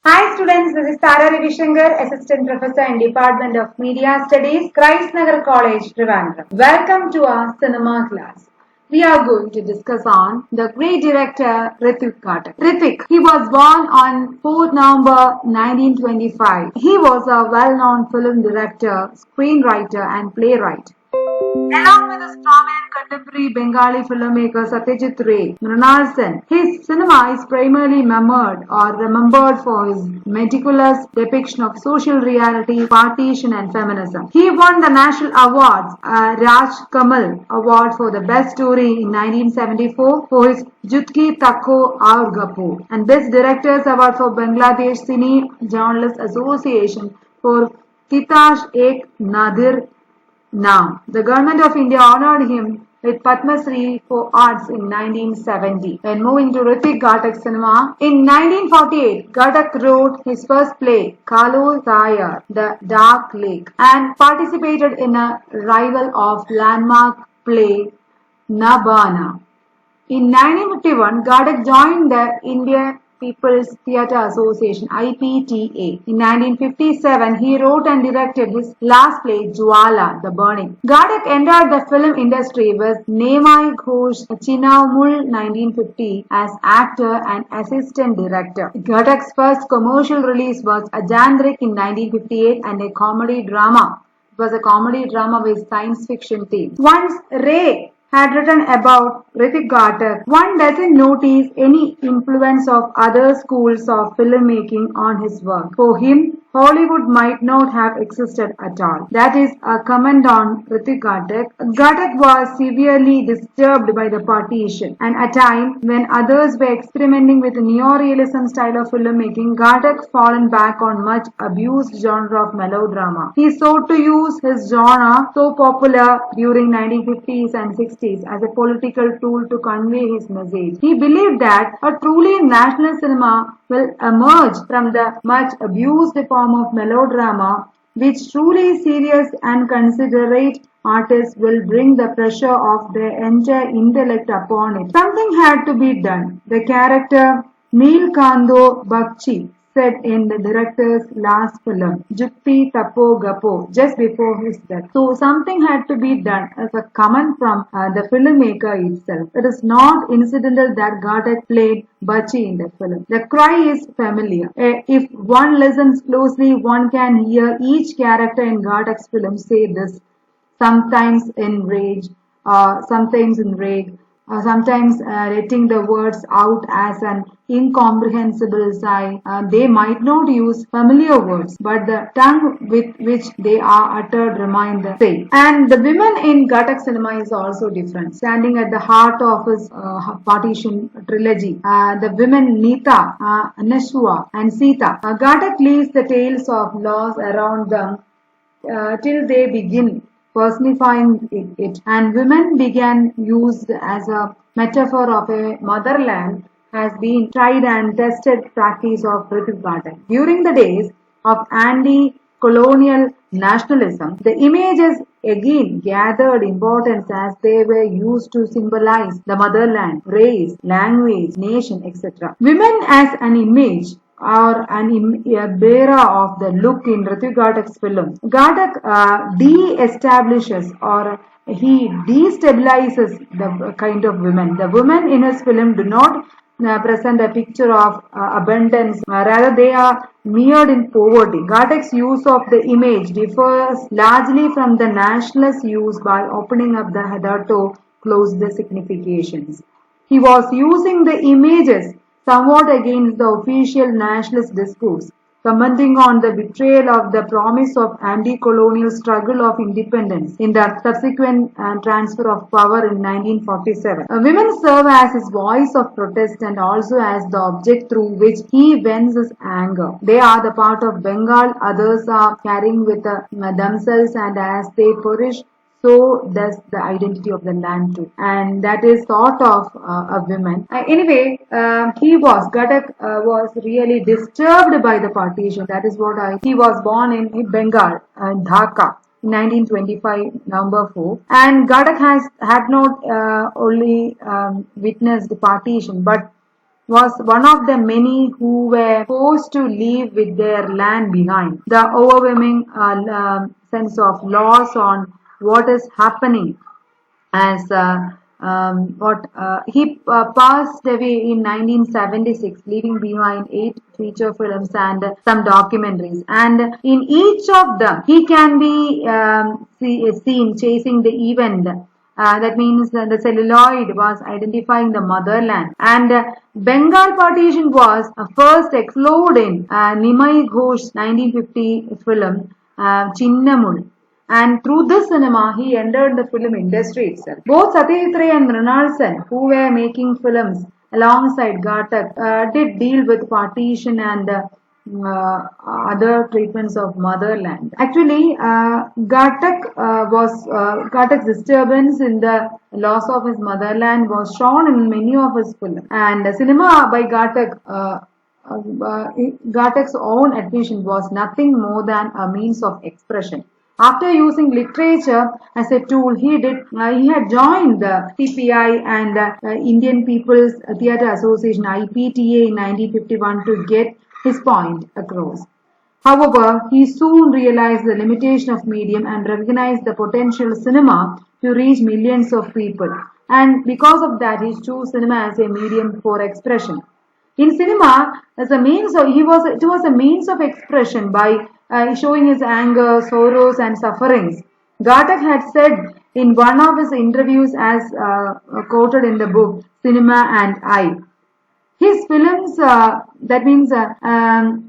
Hi students, this is Thara Ravisankar, Assistant Professor in Department of Media Studies, Nagar College, Trivandrum. Welcome to our cinema class. We are going to discuss on the great director Ritwik Ghatak. Ritwik, he was born on 4th November 1925. He was a well-known film director, screenwriter and playwright. Along with his prominent contemporary Bengali filmmaker Satyajit Ray, Mrinal Sen, his cinema is primarily remembered for his meticulous depiction of social reality, partition and feminism. He won the National Awards, Raj Kamal Award for the Best Story in 1974 for his Jutki Takko Aur Gapo and Best Directors Award for Bangladesh Cine Journalists Association for Titash Ek Nadir Now, the Government of India honored him with Padma Shri for Arts in 1970. Then moving to Ritwik Ghatak cinema, in 1948, Ghatak wrote his first play, Kalo Tayar, The Dark Lake, and participated in a revival of landmark play Nabana. In 1951, Ghatak joined the Indian People's Theatre Association (IPTA). In 1957, he wrote and directed his last play, Jwala, The Burning. Ghatak entered the film industry with Nemai Ghosh Chinamul 1950 as actor and assistant director. Ghatak's first commercial release was Ajandrik in 1958 and a comedy drama. It was a comedy drama with science fiction theme. Once Ray had written about Ritwik Ghatak, one doesn't notice any influence of other schools of filmmaking on his work. For him, Hollywood might not have existed at all. That is a comment on Ritwik Ghatak. Ghatak was severely disturbed by the partition, and at a time when others were experimenting with neorealism style of filmmaking, Ghatak fallen back on much abused genre of melodrama. He sought to use his genre, so popular during 1950s and 60s, as a political tool to convey his message. He believed that a truly national cinema will emerge from the much abused form of melodrama, which truly serious and considerate artists will bring the pressure of their entire intellect upon it. Something had to be done. The character Neelkando Bakshi said in the director's last film, Jukti Tapo Gapo, just before his death. So something had to be done as a comment from the filmmaker itself. It is not incidental that Ghatak played Bachi in the film. The cry is familiar. If one listens closely, one can hear each character in Ghatak's film say this, sometimes in rage, sometimes in rage, sometimes letting the words out as an incomprehensible sigh. They might not use familiar words, but the tongue with which they are uttered remain the same. And the women in Ghatak cinema is also different. Standing at the heart of his partition trilogy, the women Nita, Nashwa and Sita. Ghatak leaves the tales of loss around them till they begin personifying it, and women began used as a metaphor of a motherland has been tried and tested practice of Ritwik Ghatak. During the days of anti-colonial nationalism, the images again gathered importance as they were used to symbolize the motherland, race, language, nation, etc. Women as an image or a bearer of the look in Ritwik Ghatak's film. Ghatak de-establishes or he destabilizes the kind of women. The women in his film do not present a picture of abundance, rather they are mired in poverty. Ghatak's use of the image differs largely from the nationalist use by opening up the hitherto closed significations. He was using the images somewhat against the official nationalist discourse, commenting on the betrayal of the promise of anti-colonial struggle of independence in the subsequent transfer of power in 1947. Women serve as his voice of protest and also as the object through which he vents his anger. They are the part of Bengal, others are carrying with themselves, and as they perish, so does the identity of the land too. And that is thought of women. Ghatak was really disturbed by the partition. That is what he was born in Bengal, Dhaka. 1925 November 4, and Ghatak had not only witnessed the partition, but was one of the many who were forced to leave with their land behind. The overwhelming sense of loss on what is happening as what he passed away in 1976, leaving behind 8 feature films and some documentaries. And in each of them, he can be seen chasing the event. That means the celluloid was identifying the motherland, and Bengal partition was first explored in Nimai Ghosh's 1950 film Chinnamul. And through this cinema, he entered the film industry itself. Both Satyajit Ray and Mrinal Sen, who were making films alongside Ghatak, did deal with partition and other treatments of motherland. Actually, Ghatak's disturbance in the loss of his motherland was shown in many of his films. And cinema by Ghatak's own admission was nothing more than a means of expression. After using literature as a tool, he had joined the TPI and Indian People's Theatre Association (IPTA) in 1951 to get his point across. However, he soon realized the limitation of medium and recognized the potential of cinema to reach millions of people. And because of that, he chose cinema as a medium for expression. In cinema, it was a means of expression by showing his anger, sorrows, and sufferings. Ghatak had said in one of his interviews, as quoted in the book Cinema and I, his films,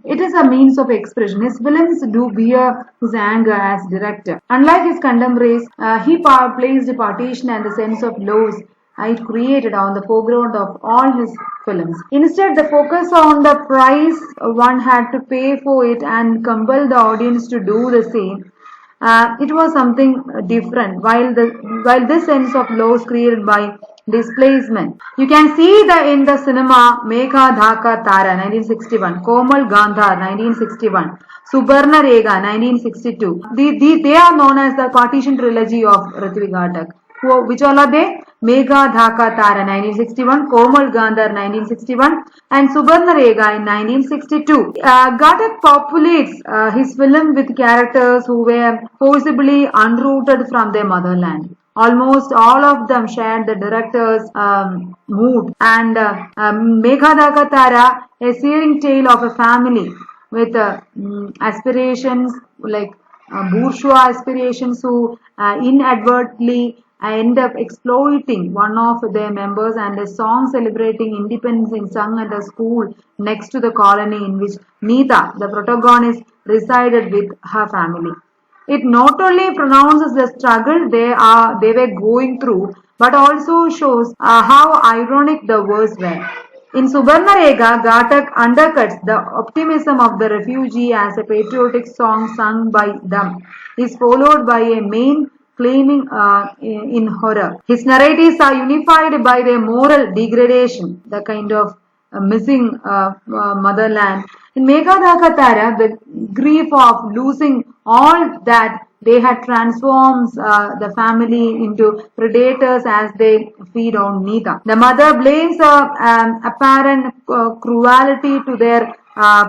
it is a means of expression. His films do bear his anger as director. Unlike his contemporaries, he placed partition and the sense of loss it created on the foreground of all his films. Instead, the focus on the price one had to pay for it and compel the audience to do the same. It was something different. While this sense of loss created by displacement, you can see in the cinema Megha Dhaka Tara 1961, Komal Gandhar 1961, Subarna Rega 1962. They are known as the partition trilogy of Ritwik Ghatak. Which all are they? Megha Dhaka Tara 1961, Komal Gandhar 1961 and Subarna Rega in 1962. Ghatak populates his film with characters who were forcibly unrooted from their motherland. Almost all of them shared the director's mood. And Megha Dhaka Tara, a searing tale of a family with aspirations like bourgeois aspirations who inadvertently end up exploiting one of their members, and a song celebrating independence is sung at a school next to the colony in which Neeta, the protagonist, resided with her family. It not only pronounces the struggle they were going through, but also shows how ironic the words were. In Subarna Rega, Ghatak undercuts the optimism of the refugee as a patriotic song sung by them is followed by a main claiming in horror. His narratives are unified by their moral degradation, the kind of missing motherland. In Megha Dhaka Tara, the grief of losing all that they had transforms the family into predators as they feed on Neeta. The mother blames apparent cruelty to their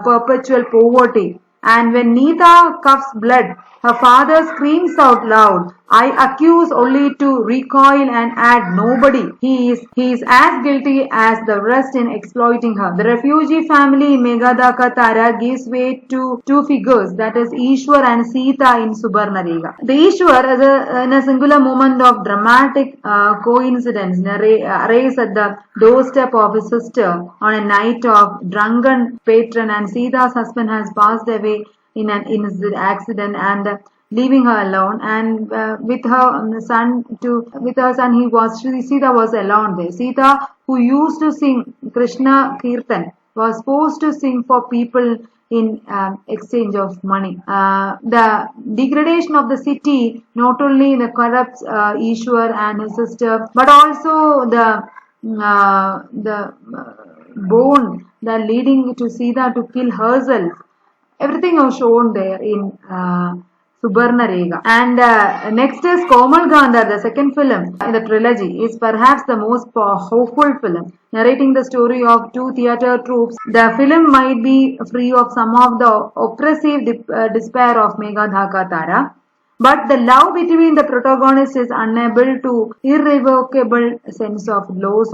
perpetual poverty. And when Neeta coughs blood, her father screams out loud, "I accuse only to recoil and add nobody. He is as guilty as the rest in exploiting her." The refugee family in Megha Dhaka Tara gives way to two figures, that is Ishwar and Sita in Subarna Rega. The Ishwar, in a singular moment of dramatic coincidence, arrives at the doorstep of his sister on a night of drunken patron, and Sita's husband has passed away in an accident and leaving her alone, and with her son Sita was alone there. Sita, who used to sing Krishna Kirtan, was forced to sing for people in exchange of money. The degradation of the city not only corrupts Ishwar and his sister, but also the bone that leading to Sita to kill herself. Everything was shown there in Subarna And next is Komal Gandhar, the second film in the trilogy, is perhaps the most hopeful film, narrating the story of two theatre troupes. The film might be free of some of the oppressive despair of Meghadhaka Tara, but the love between the protagonists is unable to irrevocable sense of loss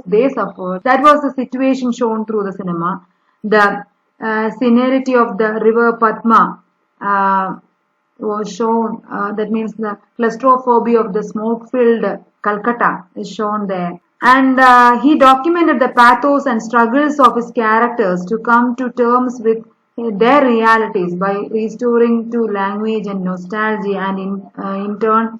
they suffered. That was the situation shown through the cinema. The scenery of the river Padma was shown. That means the claustrophobia of the smoke-filled Calcutta is shown there. And he documented the pathos and struggles of his characters to come to terms with their realities by restoring to language and nostalgia, and in turn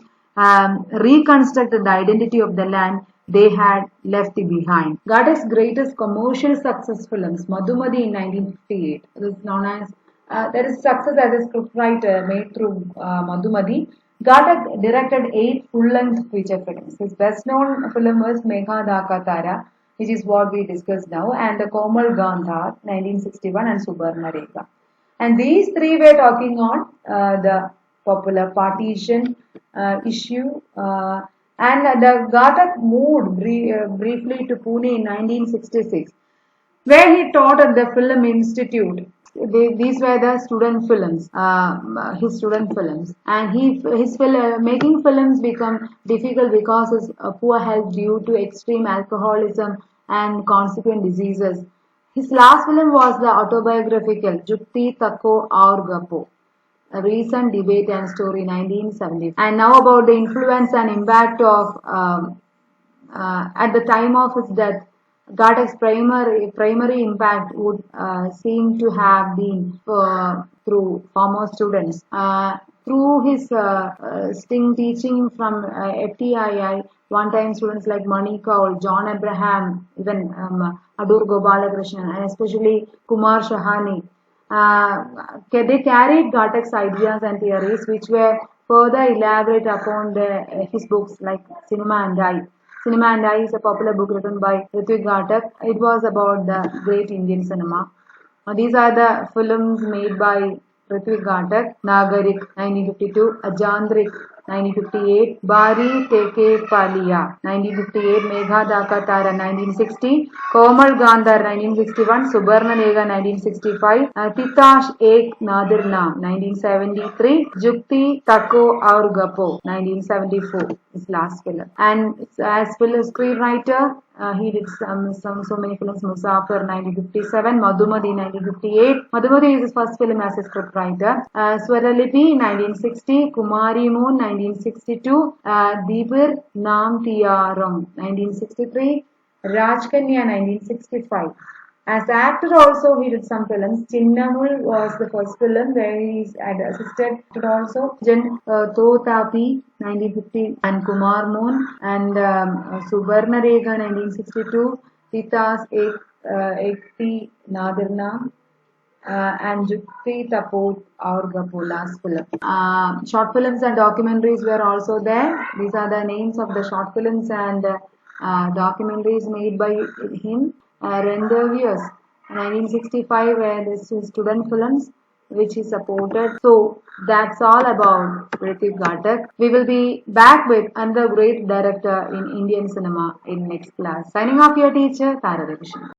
reconstructed the identity of the land they had left behind. Ghatak's greatest commercial success films, Madhumati in 1958, it is known as there is success as a scriptwriter made through Madhumati. Ghatak directed 8 full-length feature films. His best-known film is Meghadhaka Tara, which is what we discussed now, and the Komal Gandhar, 1961, and Subarna Rekha. And these three were talking on the popular partition issue. And the Ghatak moved briefly to Pune in 1966, where he taught at the Film Institute. These were the student films, his student films, and making films become difficult because his poor health due to extreme alcoholism and consequent diseases. His last film was the autobiographical Jukti Takko Aur Gappo, a recent debate and story, 1970. And now about the influence and impact of at the time of his death. Ghatak's primary impact would seem to have been through former students. Through his sting teaching from FTII, one-time students like Mani Kaul, John Abraham, even Adur Gopalakrishnan, and especially Kumar Shahani, they carried Ghatak's ideas and theories, which were further elaborated upon his books like Cinema and I. Cinema and I is a popular book written by Ritwik Ghatak. It was about the great Indian cinema. These are the films made by Ritwik Ghatak: Nagarik, 1952, Ajandrik, 1958, Bari Teke Palia, 1958, Meghadhaka Tara, 1960, Komal Gandhar, 1961, Subarna Rekha, 1965, Titash Ek Nadirna, 1973, Jukti Takko Aur Gappo, 1974, his last film. And as screenwriter, he did so many films. Musafir, 1957, Madhumati, 1958. Madhumati is his first film as a scriptwriter. Swaralipi, 1960, Kumari Moon, 1962, Dibir Naam Tiyaram, 1963, Rajkanya, 1965. As actor also, he did some films. Chinnamul was the first film where he had assisted also. Then Totapi, 1950, and Kumar Moon, and Subarna Rekha, 1962, Titas Ekti Nadirna, and Jukti Tapot Aur Gapo, last film. Short films and documentaries were also there. These are the names of the short films and documentaries made by him. Rendezvous, 1965, where this is student films which he supported. So that's all about Ritwik Ghatak. We will be back with another great director in Indian cinema in next class. Signing off, your teacher, Thara Ravisankar.